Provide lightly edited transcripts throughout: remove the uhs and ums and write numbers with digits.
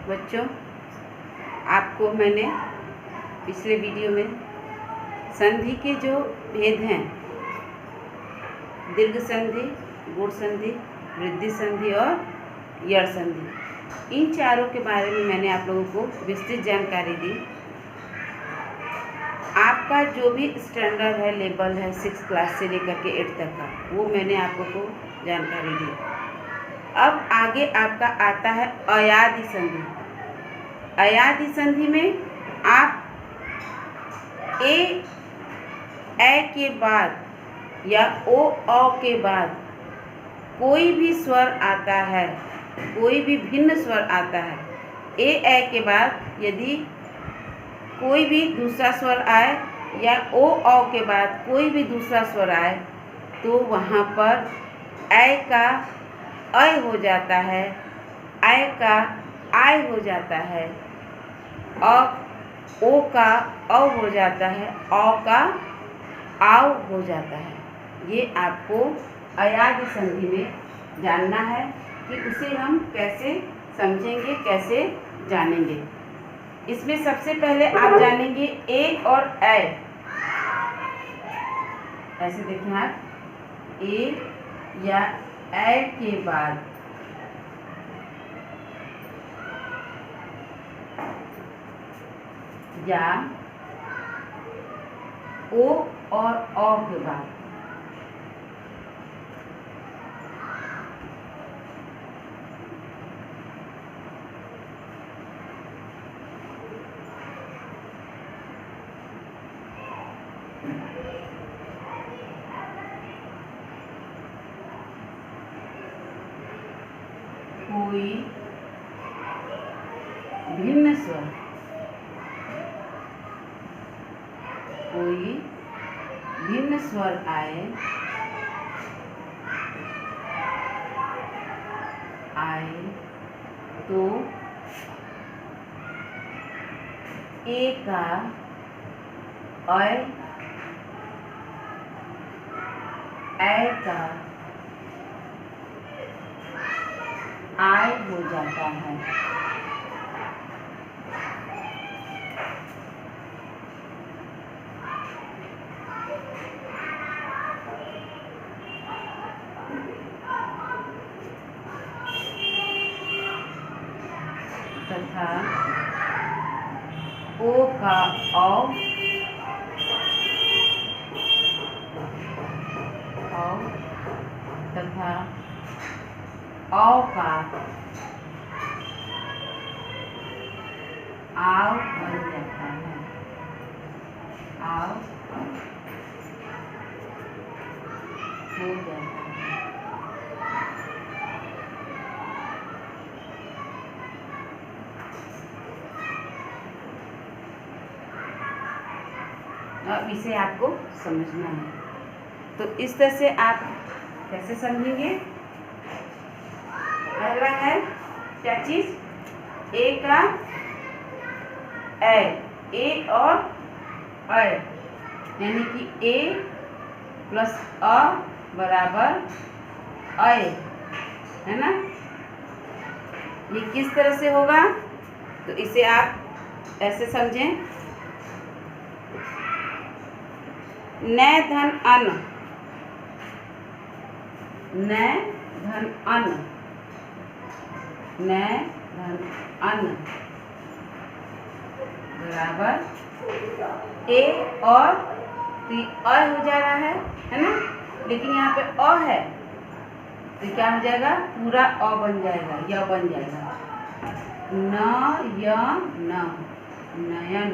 बच्चों, आपको मैंने पिछले वीडियो में संधि के जो भेद हैं, दीर्घ संधि, गुण संधि, वृद्धि संधि और यड़ संधि, इन चारों के बारे में मैंने आप लोगों को विस्तृत जानकारी दी। आपका जो भी स्टैंडर्ड है, लेवल है 6 क्लास से लेकर के 8 तक का, वो मैंने आप लोगों को जानकारी दी। अब आगे आपका आता है अयादि संधि। अयादि संधि में आप ए के बाद या ओ के बाद कोई भी स्वर आता है, कोई भी भिन्न स्वर आता है, ए के बाद यदि कोई भी दूसरा स्वर आए या ओ के बाद कोई भी दूसरा स्वर आए तो वहाँ पर ऐ का अय हो जाता है, ऐ का आय हो जाता है, ओ का औ हो जाता है, औ का आव हो जाता है। ये आपको अयादि संधि में जानना है कि उसे हम कैसे समझेंगे, कैसे जानेंगे। इसमें सबसे पहले आप जानेंगे ए और ऐ। ऐसे देखें आप, ए या ऐ के बाद या ओ और औ के बाद कोई भिन्न स्वर, कोई भिन्न स्वर आए तो ए का अय, ऐ का आय हो जाता है। तथा ओ का औ तथा औ का आव बन जाता है, आव हो जाता है। अब इसे आपको समझना है, तो इस तरह से आप कैसे समझेंगे। पहला है क्या चीज, ए का ए और अ, यानी कि ए प्लस अ बराबर अ, है ना। ये किस तरह से होगा, तो इसे आप ऐसे समझें, न धन अन, न धन अन, न धन अन बराबर ए और अ हो जा रहा है ना, लेकिन यहाँ पे अ है तो क्या हो जाएगा, पूरा अ बन जाएगा, य बन जाएगा। न य न, नयन,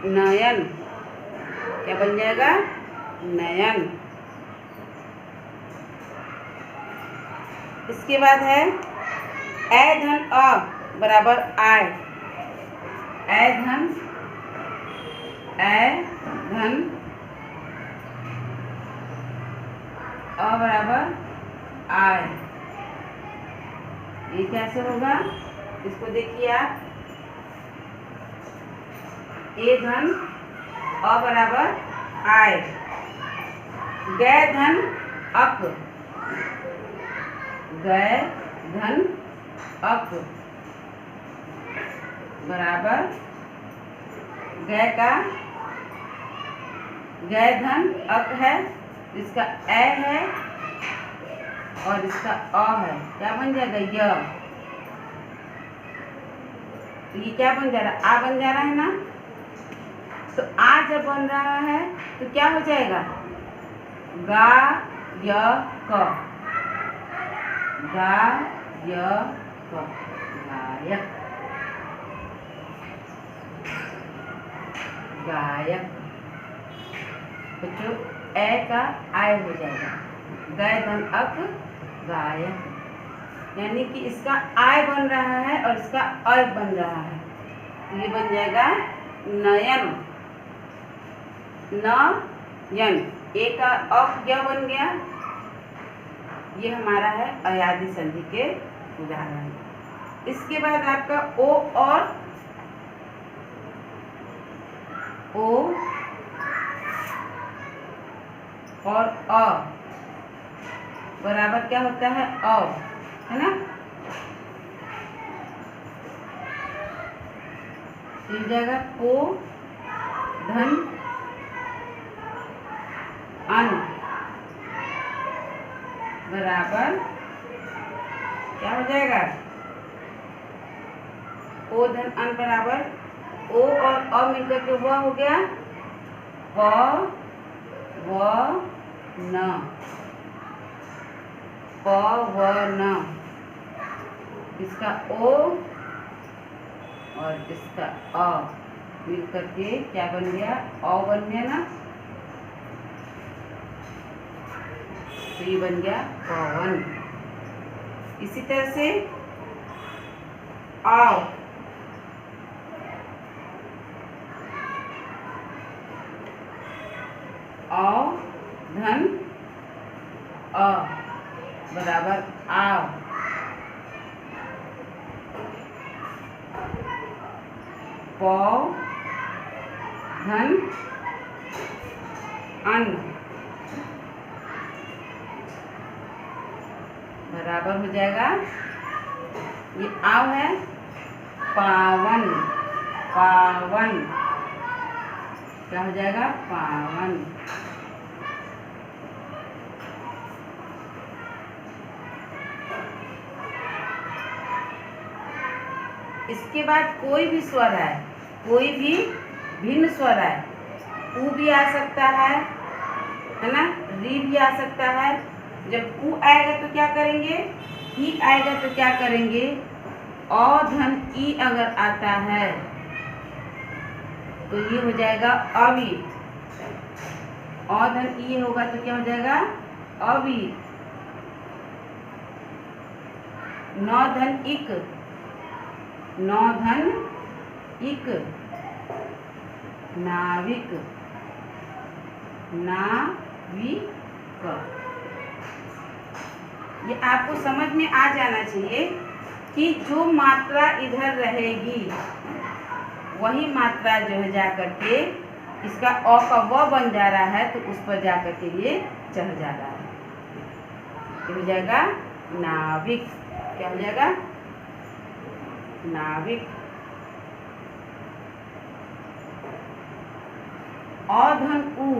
नयन क्या बन जाएगा, नयन। इसके बाद है ऐ धन अ बराबर आय, ऐ धन अ बराबर आय। ये कैसे होगा, इसको देखिए आप, ए धन अ बराबर आय, गै धन अक, गै धन अक बराबर गै का गै धन अक है, इसका ए है और इसका अ है, क्या बन जाएगा य। तो ये क्या बन जा रहा है, आ बन जा रहा है ना। तो आ जब बन रहा है तो क्या हो जाएगा, गा य क, गा य क, गायक, गायक। बच्चों ए का आय हो जाएगा, गै धन अक गायक, यानी कि इसका आय बन रहा है और इसका अय बन रहा है। ये बन जाएगा नयन, नयन। ए का अप क्या बन गया, ये हमारा है अयादी संधि के उदाहरण। इसके बाद आपका ओ और अ बराबर क्या होता है, अ, है ना। मिल जाएगा ओ धन अन बराबर क्या हो जाएगा, ओ धन अन बराबर ओ और अ मिलकर के वह हो गया प व न, प व न। इसका ओ और इसका अ मिलकर के क्या बन गया, अ बन गया ना। तो ये बन गया पवन। इसी तरह से आओ, आओ धन अ बराबर आओ, प धन अन बराबर हो जाएगा, ये आव है पावन, पावन क्या हो जाएगा, पावन। इसके बाद कोई भी स्वर है, कोई भी भिन्न स्वर है, ऊ भी आ सकता है ना, री भी आ सकता है। जब ऊ आएगा तो क्या करेंगे, ई आएगा तो क्या करेंगे, अ धन ई अगर आता है तो ये हो जाएगा अवि, अ धन ई होगा तो क्या हो जाएगा अवि। न धन इक, न धन इक नाविक, नाविक। ये आपको समझ में आ जाना चाहिए कि जो मात्रा इधर रहेगी वही मात्रा जो है जा करके इसका अ का व बन जा रहा है, तो उस पर जा करके ये चढ़ जा रहा है, ये हो जाएगा नाविक। क्या हो जाएगा, नाविक। अ धन उ,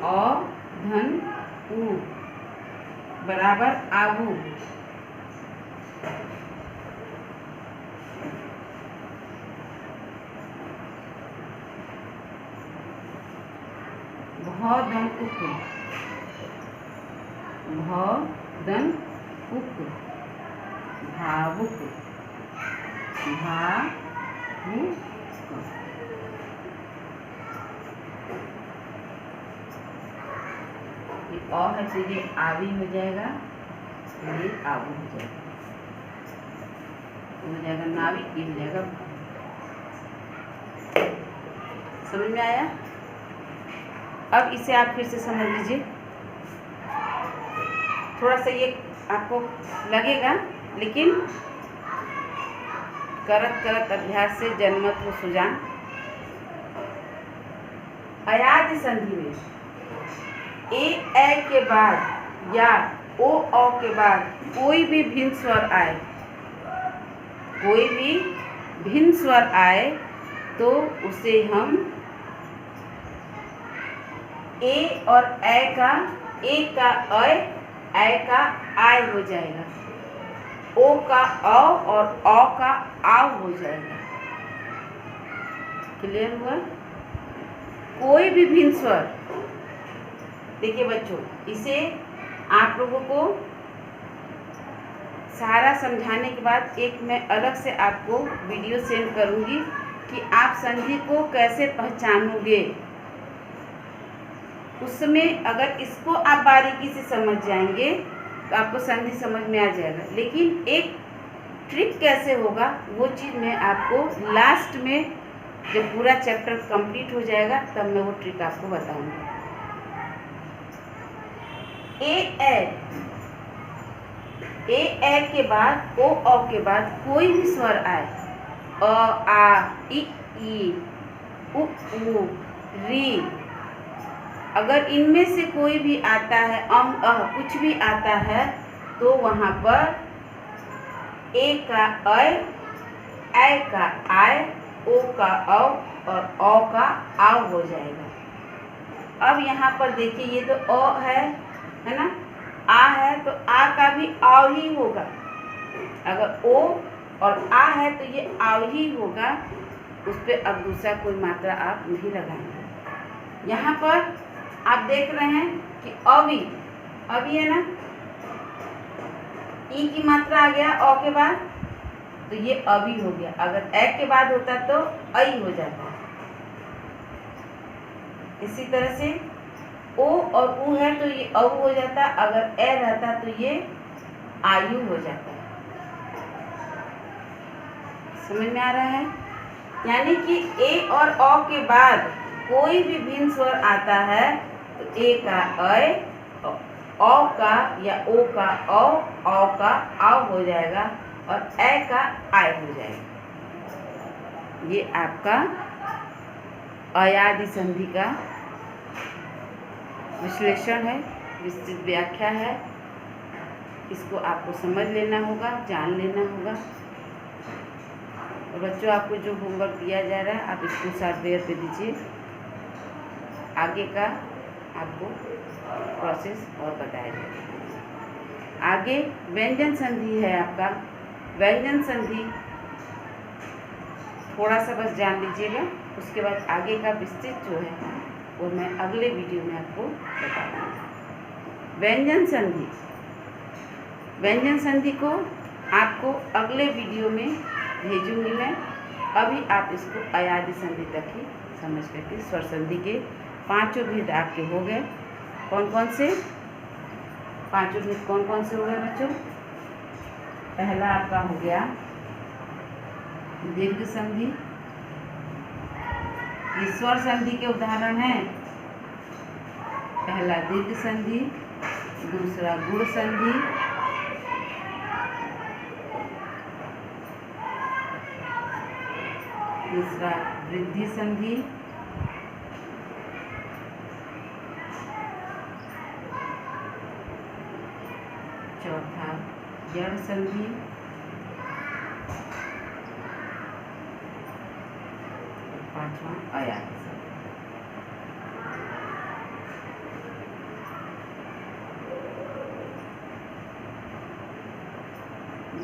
अ धन उ बराबर आबू, भ धन उक, भ धन उक भावुक, भावुक। अ है तो ये आवी हो जाएगा, ये आबू हो जाएगा, हो जाएगा नाविक, ये हो जाएगा। समझ में आया। अब इसे आप फिर से समझ लीजिए, थोड़ा सा ये आपको लगेगा, लेकिन करत करत अभ्यास से जन्मत हो सुजान। अयाद संधि में ए के बाद या ओ औ के बाद कोई भी भिन्न स्वर आए, कोई भी भिन्न स्वर आए तो उसे हम ए और ए का ए का आय हो जाएगा, ओ का औ और औ का आव हो जाएगा। क्लियर हुआ? कोई भी भिन्न स्वर, देखिए बच्चों, इसे आप लोगों को सारा समझाने के बाद एक मैं अलग से आपको वीडियो सेंड करूंगी कि आप संधि को कैसे पहचानोगे। उसमें अगर इसको आप बारीकी से समझ जाएंगे तो आपको संधि समझ में आ जाएगा, लेकिन एक ट्रिक कैसे होगा वो चीज़ मैं आपको लास्ट में जब पूरा चैप्टर कंप्लीट हो जाएगा तब मैं वो ट्रिक आपको बताऊंगी। ए के बाद ओ औ के बाद कोई भी स्वर आए, अ आ ई उ री, अगर इनमें से कोई भी आता है, कुछ भी आता है तो वहाँ पर ए का ऐ का आय, ओ का औ और औ का आव हो जाएगा। अब यहाँ पर देखिए ये तो अ है ना, आ है तो आ का भी आव ही होगा। अगर ओ और आ है तो ये आव ही होगा, उस पर अब दूसरा कोई मात्रा आप नहीं लगाएंगे। यहाँ पर आप देख रहे हैं कि अभी है ना, ई की मात्रा आ गया औ के बाद तो ये अभी हो गया। अगर ए के बाद होता तो ऐ हो जाता। इसी तरह से ओ और उ है तो ये औ हो जाता, अगर ए रहता तो ये आयु हो जाता। समझ में आ रहा है? यानी कि ए और औ के बाद कोई भी भिन्न स्वर आता है तो ए का ऐ, औ का या ओ का औ का आव हो जाएगा और ए का आय हो जाएगा। ये आपका अयादि संधि का विश्लेषण है, विस्तृत व्याख्या है। इसको आपको समझ लेना होगा, जान लेना होगा। और बच्चों, आपको जो होमवर्क दिया जा रहा है आप इसको सॉफ्टवेयर पे दीजिए। आगे का आपको प्रोसेस और बताया जाएगा। आगे व्यंजन संधि है आपका। व्यंजन संधि थोड़ा सा बस जान लीजिएगा, उसके बाद आगे का विस्तृत जो है वो मैं अगले वीडियो में आपको बताऊंगी। व्यंजन संधि को आपको अगले वीडियो में भेजूंगी मैं। अभी आप इसको अयादि संधि तक ही समझ करके स्वर संधि के पांचों भेद आपके हो गए। कौन कौन से पांचों भेद कौन कौन से हो गए बच्चों? पहला आपका हो गया दीर्घ संधि। ये स्वर संधि के उदाहरण हैं। पहला दीर्घ संधि, दूसरा गुण संधि, तीसरा वृद्धि संधि, चौथा जड़ संधि, पांचवा अयादि संधि।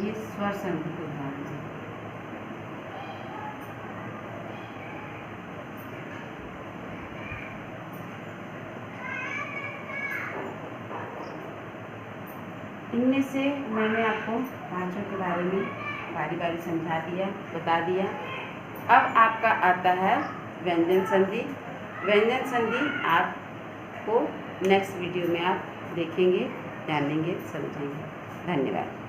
ये स्वर संधि के उदाहरण है। इनमें से मैंने आपको पांचों के बारे में बारी बारी समझा दिया, बता दिया। अब आपका आता है व्यंजन संधि। व्यंजन संधि आपको नेक्स्ट वीडियो में आप देखेंगे, जानेंगे, समझेंगे। धन्यवाद।